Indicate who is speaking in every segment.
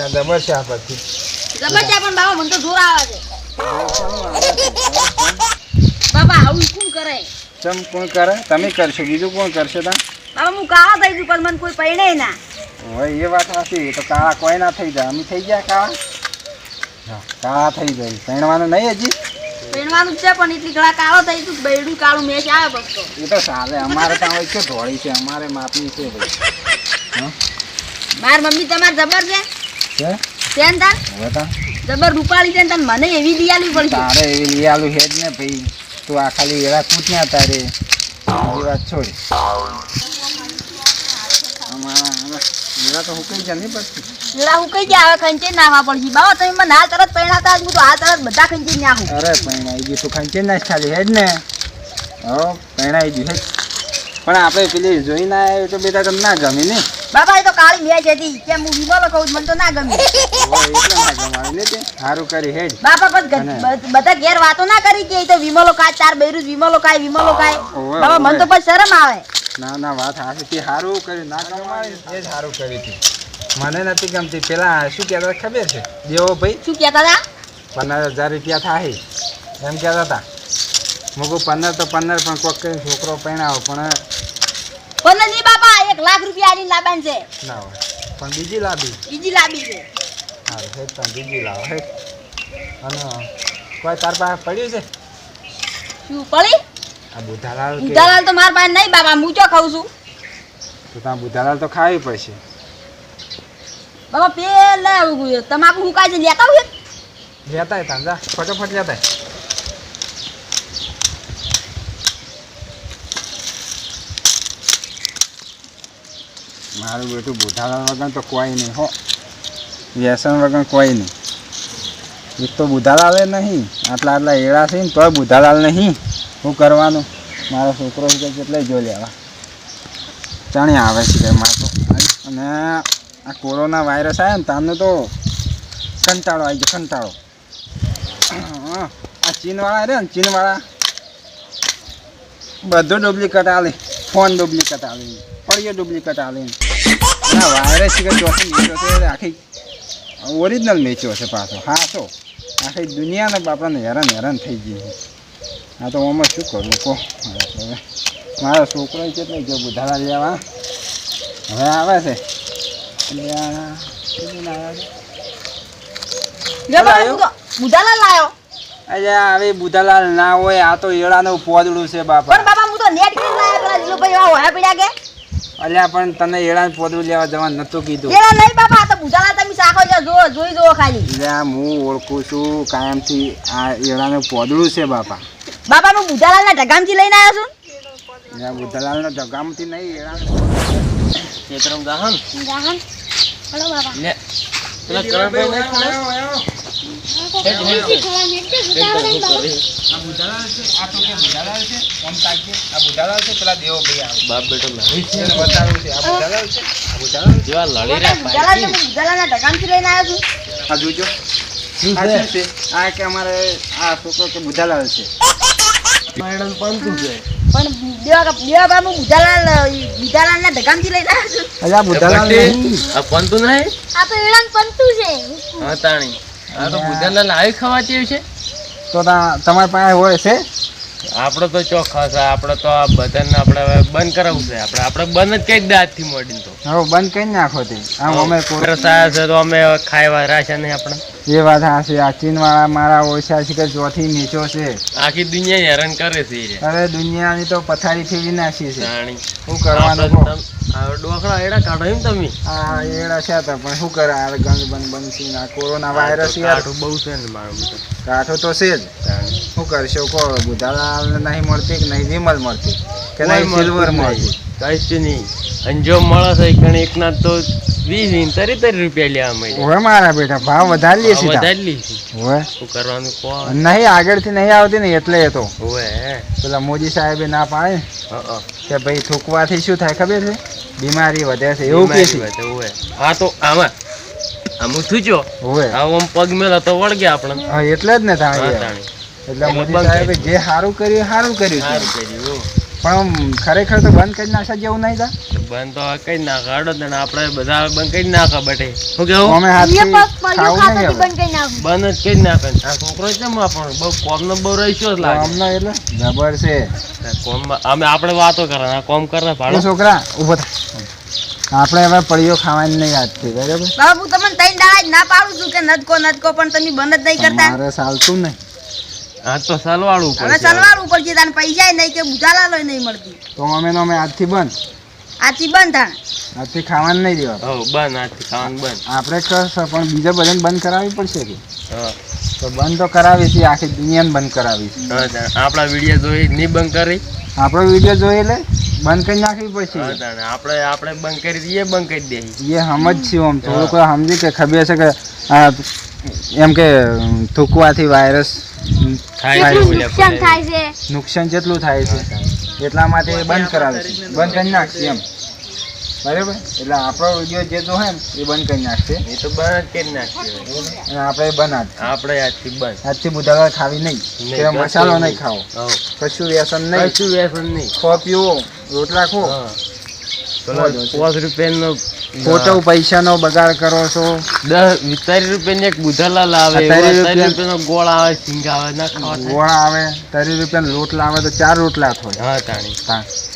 Speaker 1: જબર છે આ પછી
Speaker 2: જબર છે પણ બાબા મને તો જોર આવે છે બાબા આવું કોણ કરે
Speaker 1: ચમ કોણ કરે તમે કરશો બીજું કોણ કરશે તા
Speaker 2: બાબા હું કાળા થઈ ગયું પણ મને કોઈ પૈણે ના
Speaker 1: હોય એ વાત સાચી તો કાળા કોઈ ના થઈ જાય અમે થઈ ગયા કાળા હા કાળા થઈ જાય પહેણવાનું નહીં હજી
Speaker 2: પૈણવાનું જ છે પણ એટલી ઘણા કાળો થઈ ગયું બૈડું કાળું મેચ આવે બસ તો
Speaker 1: એ તો ચાલે અમારે ત્યાં હોય છે ધોળી છે અમારે માપની છે ભાઈ હા
Speaker 2: માર મમ્મી તમાર જબર છે
Speaker 1: છે
Speaker 2: તેન તાર
Speaker 1: હવે તા
Speaker 2: જબર રૂપાળી છે ને તને મને એવી લઈ આલવી પડશે
Speaker 1: તારે એવી લઈ આલું હેડ ને ભાઈ તું આ ખાલી એવા પૂછ ને તારે એ વાત છોડ એવા તો હુકઈ જાય નહીં પછી
Speaker 2: એડા હું કઈ જાય હવે ખંચે નાખવા પડશે બાબા તમે મને હાલ તરત પૈણાતા હું તો હાલ તરત બધા ખંચે નાખું
Speaker 1: અરે પૈણાઈ ગયું તું ખંચે નાખ ખાલી હેડ ને હો પૈણાઈ ગયું હેડ પણ આપણે પેલી જોઈ ના આવ્યો તો બેટા તમને ના ગમી ને
Speaker 2: બાબા એ તો કાળી મેચ હતી કેમ હું વિમલો કહું મને તો ના ગમી
Speaker 1: એટલે ના ગમાવી ને તે સારું કરી હેડ
Speaker 2: બાપા બધા ઘેર વાતો ના કરી કે તો વિમલો કાય ચાર બૈરું વિમલો કાય બાબા મને તો પછી શરમ આવે
Speaker 1: ના ના વાત હાચી તે સારું કર્યું ના ગમાવી એ જ સારું કર્યું હતું મને નથી ગમતી પેલા શું કહેતા ખબર છે દેવો ભાઈ
Speaker 2: શું કહેતા હતા
Speaker 1: 15,000 રૂપિયા થાય એમ કહેતા હતા મૂકું 15 તો 15 પણ કોક કરીને છોકરો પરણાવો પણ
Speaker 2: નહીં બાપા 1 લાખ રૂપિયા આની લાબાન છે
Speaker 1: ના હોય પણ બીજી લાવી
Speaker 2: છે
Speaker 1: સારું હેડ તમે બીજી લાવો હેડ અને કોઈ તાર પાસે પડ્યું છે
Speaker 2: શું પડી
Speaker 1: આ બુધાલાલ
Speaker 2: તો માર પાસે નહીં બાબા હું ચો ખાઉં છું
Speaker 1: તો ત્યાં બુધાલાલ તો ખાવી પડશે
Speaker 2: બાબા પેલા તમાકુ હુકાય છે લેતા હોય
Speaker 1: લેતા હતા જા ફટાફટ લેતા મારું બેટું બુધાલાલ વગર તો કોઈ નહીં હો વ્યસન વગર કોઈ નહીં એક તો બુધાલાલે નહીં આટલા એડા છે ને તો બુધાલાલ નહીં શું કરવાનું મારો છોકરો છે કેટલાય જો લેવા ચાણી આવે છે મારે તો અને આ કોરોના વાયરસ આવ્યો ને તારનો તો કંટાળો આવી ગયો કંટાળો આ ચીનવાળા રે ને ચીનવાળા બધું ડુપ્લિકેટ આલે ફોન ડુપ્લિકેટ આલે ફળિયો ડુપ્લિકેટ આલે ના વાયરસ છે કે ચોથી મેચો છે આખી ઓરિજિનલ મેચો છે પાછો હા તો આખી દુનિયાને બાપાને હેરાન થઈ ગઈ છે હા તો આમાં શું કરું કહો મારો છોકરો કેટલો જો બુધાલા લેવા હવે આવે છે
Speaker 2: બુધાલાલ લાયો
Speaker 1: અરે હવે બુધાલાલ ના હોય આ તો એળાનું પોદડું છે બાપા
Speaker 2: પણ બાબા હું તો નેટ કરી લાયો પેલા જીલો ભાઈ હોયા પડ્યા કે
Speaker 1: અલ્યા પણ તને એળાનું પોદડું લેવા જવાનું નતું કીધું
Speaker 2: એળા નહીં બાબા તો બુધાલાલ તમે સાખો જોઈ જો ખાલી
Speaker 1: અલ્યા હું ઓળખું છું કાયમથી આ એળાનું પોદડું છે બાપા
Speaker 2: બાબા હું બુધાલાલના ઢગામથી લઈને આવ્યો છું
Speaker 1: બુધાલાલના ઢગામથી નહીં એળાનું
Speaker 3: ખેતરમ ગાહન
Speaker 2: હલો બાબા
Speaker 3: લે પેલા કરણભાઈ ને ખબર
Speaker 1: આ બુધાલાલ છે આ તો કે બુધાલાલ છે ઓમ તાકે આ બુધાલાલ છે પેલા દેવો ભાઈ આવે
Speaker 3: બાપ બેટો લડી છે
Speaker 1: એને બતાવ્યું છે આ બુધાલાલ છે આ બુધાલાલ છે
Speaker 3: જેવા લડી રહ્યા
Speaker 2: બુધાલાલના ઢગામથી લઈને આવ્યો છું
Speaker 1: આ જોજો
Speaker 3: શું
Speaker 1: આ શું છે આ કે અમારે આ છોકરો કે બુધાલાલ છે
Speaker 3: મેડમ પંતુ છે
Speaker 2: પણ દેવા બાબુ બુધાલાલના ઢગામથી લઈને આવ્યો છું
Speaker 1: અલ્યા બુધાલાલ નહીં
Speaker 3: આ પંતુ નહીં
Speaker 2: આ તો એળાન પંતુ છે
Speaker 3: હા તાણી આ તો બુધાલાલ આવી ખવાતી છે
Speaker 1: તો તમારી પાસે હોય છે
Speaker 3: આપણે તો ચોખ્ખા છે આપણે તો આ બધાને આપણે હવે બંધ કરાવવું છે આપણે બંધ જ કહી દે આજથી મોડીને તો
Speaker 1: હવે બંધ કરી નાખો તે આમ અમે
Speaker 3: રસાયા છે તો અમે ખાવા રાખ્યા નહીં આપણે
Speaker 1: એ વાત હાશે આ ચીનવાળા મારા ઓછા છે કે ચોથી નીચો છે
Speaker 3: આખી દુનિયા હેરાન કરે છે એ
Speaker 1: અરે દુનિયાની તો પથારી ફેરવી નાખી છે
Speaker 3: તાણી
Speaker 1: શું કરવાનું કહો?
Speaker 3: ડોકડા એડા કાઢો એમ તમે
Speaker 1: આ એડા છે તો પણ શું કરે આ ગંદ બંધ છે આ કોરોના વાયરસ યાર
Speaker 3: કાઢું બહુ છે ને મારું બધું
Speaker 1: કાઠો તો છે જ શું કરશો કહો બુધાલાલ નહીં મળતી કે નહીં વિમલ મળતી કે નહીં સિલ્વર મળતી
Speaker 3: કઈ નહીં અને જો મળે છે ઘણી એકના તો 20-30 રૂપિયા લેવા મળે
Speaker 1: હવે મારા બેટા ભાવ વધારી લે છે
Speaker 3: વધારી લે
Speaker 1: હવે
Speaker 3: શું કરવાનું કહો
Speaker 1: નહીં આગળથી નહીં આવતી ને એટલે એ તો
Speaker 3: હોવે
Speaker 1: પેલા મોદી સાહેબે ના પાડે કે ભાઈ થૂકવાથી શું થાય ખબર છે બીમારી વધે છે એવું કે છે
Speaker 3: હોવે હા તો આમાં આમ થૂચ્યો
Speaker 1: હોવે
Speaker 3: આમ પગ મેલા તો વળગે આપણે
Speaker 1: હા એટલે જ ને થાય
Speaker 3: તાણી
Speaker 1: એટલે મોદી સાહેબે જે સારું કર્યું સારું કર્યું છે. પણ ખરેખર તો બંધ કરી નાખે જેવું નહીં તા
Speaker 3: બંધ તો કઈ નાખે હડો તને આપણે બધા બંધ કરી નાખે બટે શું કેવું
Speaker 1: અમે હાથથી ખાવું નહીં હવે
Speaker 3: બંધ જ કરી નાખે આ છોકરો કેમ આપણો બહુ કોમનો બહુ રહીશો જ લાગે
Speaker 1: અમને એટલે જબર છે
Speaker 3: કોમમાં અમે આપણે વાતો કરે આ કોમ કરે
Speaker 1: એ
Speaker 3: ભાડો
Speaker 1: છોકરા ઊભો થા આપણે હવે પડીઓ ખાવાની નહીં આજથી બરાબર
Speaker 2: બાબા હું તમને 3 દાડા જ ના પાડું છું કે નદકો પણ તમે બંધ જ નહીં કરતા
Speaker 1: મારે ચાલતું નહીં
Speaker 3: આ તો સલવાળું
Speaker 2: હવે ચલવાડું ઉપર છે તાને પૈસા નહીં કે બુધાલાલો નહીં મળતી
Speaker 1: તો અમે આજથી બંધ
Speaker 2: આથી બંધ થાણ
Speaker 1: આજથી ખાવાનું નહીં દેવા
Speaker 3: હો બંધ આજથી ખાવાનું બંધ
Speaker 1: આપણે કરશે પણ બીજા બધાને બંધ કરાવવી પડશે કે
Speaker 3: હા
Speaker 1: તો બંધ તો કરાવી છે આખી દુનિયાને બંધ કરાવી છે
Speaker 3: હા તાણે આપણા વિડીયો જોઈ નહીં બંધ કરી
Speaker 1: આપણો વિડીયો જોઈ લે બંધ કરી નાખવી પડશે
Speaker 3: હા તાણે આપણે બંધ કરી દઈએ બંધ કરી દઈએ
Speaker 1: એ સમજ છે આમ થોડુંક સમજી કે ખબર છે કે આ એમ કે થૂકવાથી વાયરસ નુકસાન જેટલું થાય છે એટલા માટે એ બંધ કરાવે છે બંધ કરી નાખશે એમ બરાબર એટલે આપણો વિડીયો જે જો હે ને એ બંધ કરી નાખશે
Speaker 3: એ તો બંધ જ કરી નાખીએ
Speaker 1: અને આપણે બંધ
Speaker 3: આપણે આજથી બંધ
Speaker 1: આજથી બુધાવાર ખાવી નહીં કે મસાલો નહીં ખાવો
Speaker 3: હો
Speaker 1: કશું વ્યસન નહીં
Speaker 3: કશું વ્યસન નહીં
Speaker 1: ખો પીવો રોટલા ખો
Speaker 3: હા પેલો 5 રૂપિયાનો
Speaker 1: ખોટો પૈસાનો બગાડ કરો છો
Speaker 3: 30 રૂપિયાનો એક બુધાલાલ આવે 30 રૂપિયાનો ગોળ આવે સિંગ આવે ના ખાવા
Speaker 1: ગોળ આવે 30 રૂપિયાનો લોટ લાવે તો 4 રોટલા થાય
Speaker 3: હા તાણી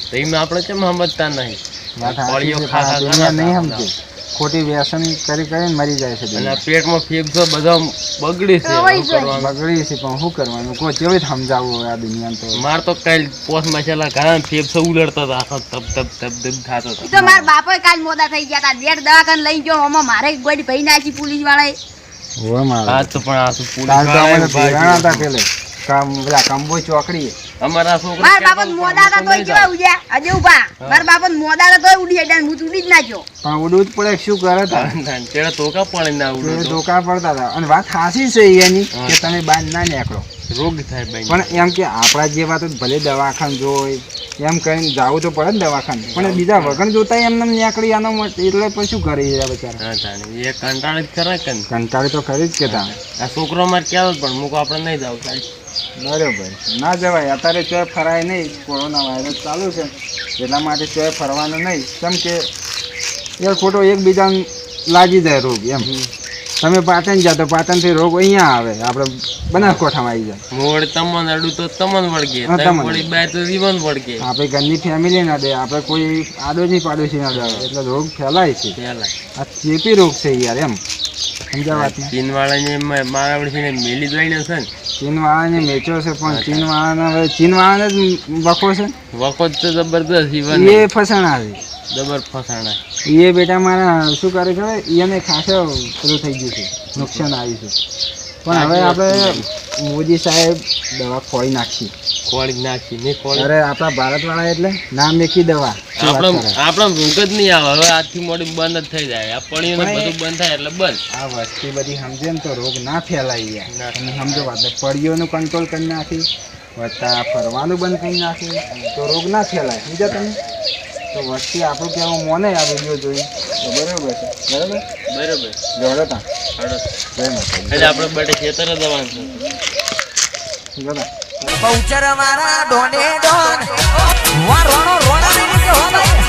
Speaker 3: તો એમાં આપણે કેમ સમજતા નહીં
Speaker 1: વાત સાચી
Speaker 3: કોળીઓ
Speaker 1: છે,
Speaker 3: ખા ખા
Speaker 1: દુનિયા
Speaker 3: કરે
Speaker 1: નહીં સમજે ખોટી વ્યસન કરીને મરી જાય છે
Speaker 3: અને
Speaker 1: દુનિયા.
Speaker 3: આ પેટમાં ફેફસો બધા બગડી છે શું કરવાનું?
Speaker 1: બગડી છે પણ શું કરવાનું કોઈ કેવી રીતે સમજાવવું હવે આ દુનિયાને તો
Speaker 3: માર તો કાલ પોસ મસાલા ઘણા ફેફસો ઉલડતા હતા આખો તપ તપ તપ તપ થતો
Speaker 2: ઈ
Speaker 3: હતો
Speaker 2: તો મારા બાપોય કાલ મોડા થઈ ગયા હતા દેડ દવાખાને લઈ ગયો આમાં મારે ગોડી ભઈ નાખી પોલીસ વાળાએ
Speaker 1: હોવે મારે.
Speaker 3: આજ તો પણ આ તો
Speaker 1: કાલ તો અમે
Speaker 3: પોલીસ
Speaker 1: ભેગા હતા પેલે પેલા કંબોઈ ચોકડીએ
Speaker 3: અમારા છોકરા
Speaker 2: મારા બાપા મોડા હતા તોય કેવા ઉડ્યા અજે ઉભા મારા બાપા મોડા હતા તોય ઉડી જાય હું તો ઉડી જ નાખ્યો
Speaker 1: પણ ઉડવું જ પડે શું કરે તા
Speaker 3: તેડા તોકા પણ ના
Speaker 1: એ
Speaker 3: ઉડો
Speaker 1: ધોકા પડતા હતા અને વાત સાચી છે એની કે તમે બહાર ના નીકળો
Speaker 3: રોગ થાય ભાઈ
Speaker 1: પણ એમ કે આપણા જેવા તો ભલે દવાખાને જોઈ એમ કરીને જવું તો પડે ને દવાખાને પણ બીજા વગર જોતા એમને નીકળી આનો મત એટલે પછી શું કરી રહ્યા બચારા
Speaker 3: હા તાણી એ કંટાળ જ કરે કે ને.
Speaker 1: કંટાળી તો ખરી જ કે તા
Speaker 3: આ છોકરો મારે ક્યાં પણ મૂકો આપણે નહીં જાવ
Speaker 1: બરોબર ના જવાય અત્યારે ચોય ફરાય નહીં કોરોના વાયરસ ચાલુ છે એટલા માટે ચોય ફરવાનું નહીં કેમ કે યાર ખોટો એકબીજાને લાગી જાય રોગ એમ તમે પાટણ જાઓ તો પાટણથી રોગ અહીંયા આવે આપણે બનાસકાંઠામાં આવી જાય
Speaker 3: મોડ તમન અડું તો તમન વળગે
Speaker 1: હા, તમન.
Speaker 3: વળી બાય તો જીવન વળગે
Speaker 1: આપણે ઘરની ફેમિલી ના દે આપણે કોઈ આડોશી પાડોશી ના દે એટલે રોગ ફેલાય છે
Speaker 3: પેલા
Speaker 1: આ ચેપી રોગ છે યાર એમ સમજા વાત ને
Speaker 3: ચીન વાળાને મારા વળી મેલી દોડ્યો છે ને
Speaker 1: ચીનવાળાને મેચો છે પણ ચીનવાળાને જ વખો છે
Speaker 3: વખત તો જબરદસ્ત જીવન
Speaker 1: એ ફસાણા છે
Speaker 3: જબર ફસાણા
Speaker 1: એ બેટા મારા શું કરે ખબર એને ખાસો પેલું થઈ ગયું છે નુકસાન આવ્યું છે પણ હવે આપણે મોદી સાહેબ દવા ખોઈ નાખી
Speaker 3: ખોળી નાખી નહીં ખોળી
Speaker 1: અરે આપણા ભારતવાળા એટલે નામ મેકી દવા શું વાત કરે?
Speaker 3: આપણે ભૂખ જ નહીં આવે હવે આજથી મોડી બંધ જ થઈ જાય આ પડીયું ને
Speaker 1: પણ એ-
Speaker 3: બધું બંધ થાય એટલે બંધ
Speaker 1: આ વસ્તી બધી સમજે ને તો રોગ ના ફેલાય યાર
Speaker 3: ના.
Speaker 1: તમે સમજો વાત પડીઓનું કંટ્રોલ કરી નાખી વત્તા ફરવાનું બંધ કરી નાખી તો રોગ ના ફેલાય સમજ્યા તમે તો વસ્તી આપણું કહેવું મોને આ વિડીયો જોઈ તો બરાબર છે બરાબર
Speaker 3: બરોબર
Speaker 1: જોડો તા
Speaker 3: હળો.
Speaker 1: જય માતાજી.
Speaker 3: એટલે આપણે બટે ખેતર જ જવાનું છે
Speaker 1: જોડા
Speaker 4: બહુચર મારા ડોને ડોન વારોણો રોણા નહીં કે હો ભાઈ